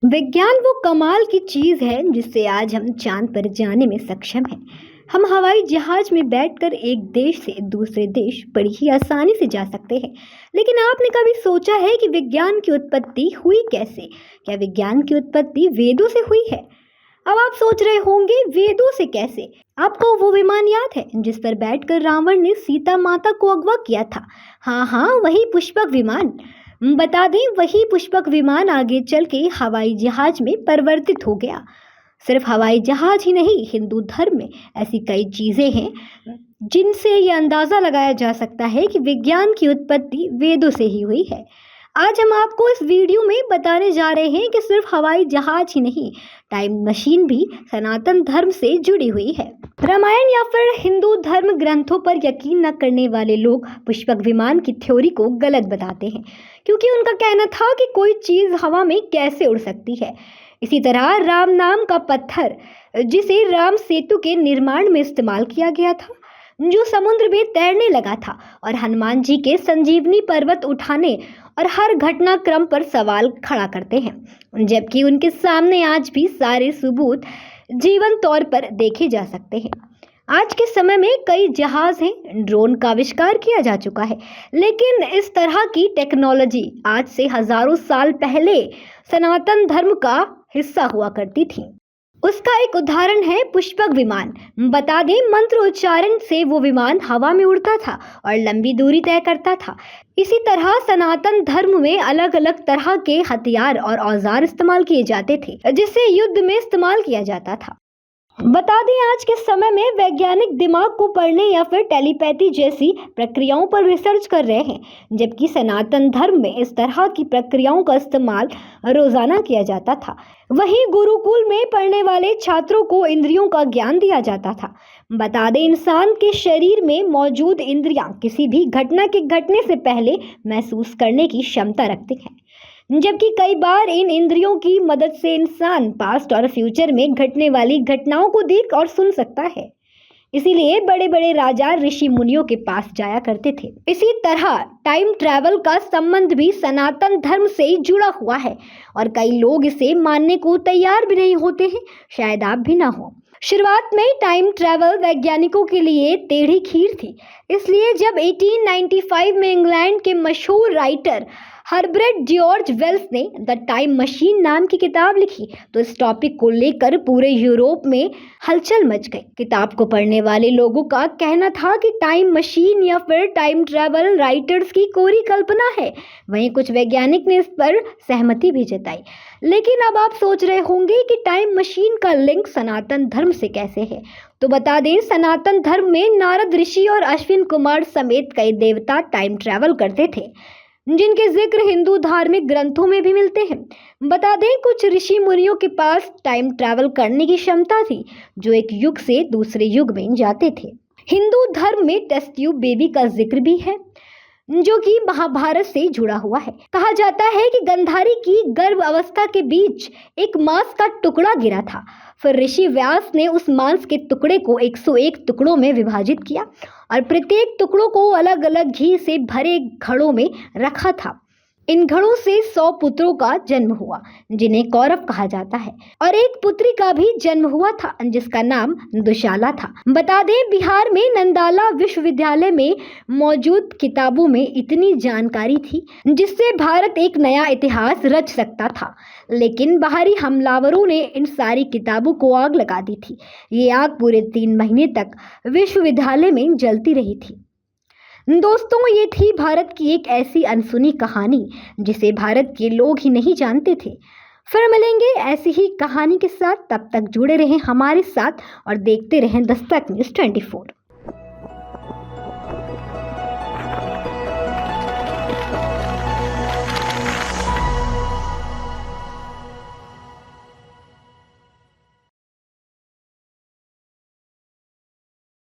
विज्ञान वो कमाल की चीज है जिससे आज हम चांद पर जाने में सक्षम हैं। हम हवाई जहाज में बैठकर एक देश से दूसरे देश बड़ी ही आसानी से जा सकते हैं। लेकिन आपने कभी सोचा है कि विज्ञान की उत्पत्ति हुई कैसे? क्या विज्ञान की उत्पत्ति वेदों से हुई है? अब आप सोच रहे होंगे, वेदों से कैसे? आपको वो विमान याद है जिस पर बैठकर रावण ने सीता माता को अगवा किया था? हाँ, वही पुष्पक विमान। बता दें, वही पुष्पक विमान आगे चल के हवाई जहाज में परिवर्तित हो गया। सिर्फ हवाई जहाज ही नहीं, हिंदू धर्म में ऐसी कई चीज़ें हैं जिनसे ये अंदाज़ा लगाया जा सकता है कि विज्ञान की उत्पत्ति वेदों से ही हुई है। आज हम आपको इस वीडियो में बताने जा रहे हैं कि सिर्फ हवाई जहाज ही नहीं, टाइम मशीन भी सनातन धर्म से जुड़ी हुई है। रामायण या फिर हिंदू धर्म ग्रंथों पर यकीन न करने वाले लोग पुष्पक विमान की थ्योरी को गलत बताते हैं, क्योंकि उनका कहना था कि कोई चीज़ हवा में कैसे उड़ सकती है। इसी तरह राम नाम का पत्थर, जिसे राम सेतु के निर्माण में इस्तेमाल किया गया था, जो समुद्र में तैरने लगा था, और हनुमान जी के संजीवनी पर्वत उठाने और हर घटनाक्रम पर सवाल खड़ा करते हैं, जबकि उनके सामने आज भी सारे सबूत जीवन तौर पर देखे जा सकते हैं। आज के समय में कई जहाज हैं, ड्रोन का आविष्कार किया जा चुका है, लेकिन इस तरह की टेक्नोलॉजी आज से हजारों साल पहले सनातन धर्म का हिस्सा हुआ करती थी। उसका एक उदाहरण है पुष्पक विमान। बता दें, मंत्र उच्चारण से वो विमान हवा में उड़ता था और लंबी दूरी तय करता था। इसी तरह सनातन धर्म में अलग अलग तरह के हथियार और औजार इस्तेमाल किए जाते थे, जिसे युद्ध में इस्तेमाल किया जाता था। बता दें, आज के समय में वैज्ञानिक दिमाग को पढ़ने या फिर टेलीपैथी जैसी प्रक्रियाओं पर रिसर्च कर रहे हैं, जबकि सनातन धर्म में इस तरह की प्रक्रियाओं का इस्तेमाल रोजाना किया जाता था। वहीं गुरुकुल में पढ़ने वाले छात्रों को इंद्रियों का ज्ञान दिया जाता था। बता दें, इंसान के शरीर में मौजूद इंद्रियां किसी भी घटना के घटने से पहले महसूस करने की क्षमता रखती हैं, जबकि कई बार इन इंद्रियों की मदद से इंसान पास्ट और फ्यूचर में घटने वाली घटनाओं को देख और सुन सकता है। इसीलिए बड़े बड़े राजा ऋषि मुनियों के पास जाया करते थे। इसी तरह टाइम ट्रैवल का संबंध भी सनातन धर्म से जुड़ा हुआ है, और कई लोग इसे मानने को तैयार भी नहीं होते हैं। शायद आप भी ना हो। शुरुआत में टाइम ट्रैवल वैज्ञानिकों के लिए टेढ़ी खीर थी। इसलिए जब 1895 में इंग्लैंड के मशहूर राइटर हर्बर्ट जॉर्ज वेल्स ने द टाइम मशीन नाम की किताब लिखी, तो इस टॉपिक को लेकर पूरे यूरोप में हलचल मच गई। किताब को पढ़ने वाले लोगों का कहना था कि टाइम मशीन या फिर टाइम ट्रैवल राइटर्स की कोरी कल्पना है। वहीं कुछ वैज्ञानिक ने इस पर सहमति भी जताई। लेकिन अब आप सोच रहे होंगे कि टाइम मशीन का लिंक सनातन धर्म से कैसे है? तो बता दें, सनातन धर्म में नारद ऋषि और अश्विन कुमार समेत कई देवता टाइम ट्रैवल करते थे, जिनके जिक्र हिंदू धार्मिक ग्रंथों में भी मिलते हैं। बता दें, कुछ ऋषि मुनियों के पास टाइम ट्रैवल करने की क्षमता थी, जो एक युग से दूसरे युग में जाते थे। हिंदू धर्म में टेस्ट ट्यूब बेबी का जिक्र भी है, जो कि महाभारत से जुड़ा हुआ है। कहा जाता है कि गंधारी की गर्भ अवस्था के बीच एक मांस का टुकड़ा गिरा था। फिर ऋषि व्यास ने उस मांस के टुकड़े को 101 टुकड़ों में विभाजित किया और प्रत्येक टुकड़ों को अलग अलग घी से भरे घड़ों में रखा था। इन घड़ों से 100 पुत्रों का जन्म हुआ, जिन्हें कौरव कहा जाता है, और एक पुत्री का भी जन्म हुआ था, जिसका नाम दुशाला था। बता दें, बिहार में नंदाला विश्वविद्यालय में मौजूद किताबों में इतनी जानकारी थी जिससे भारत एक नया इतिहास रच सकता था। लेकिन बाहरी हमलावरों ने इन सारी किताबों को आग लगा दी थी। ये आग पूरे 3 महीने तक विश्वविद्यालय में जलती रही थी। दोस्तों, ये थी भारत की एक ऐसी अनसुनी कहानी जिसे भारत के लोग ही नहीं जानते थे। फिर मिलेंगे ऐसी ही कहानी के साथ। तब तक जुड़े रहें हमारे साथ और देखते रहें दस्तक न्यूज़ 24।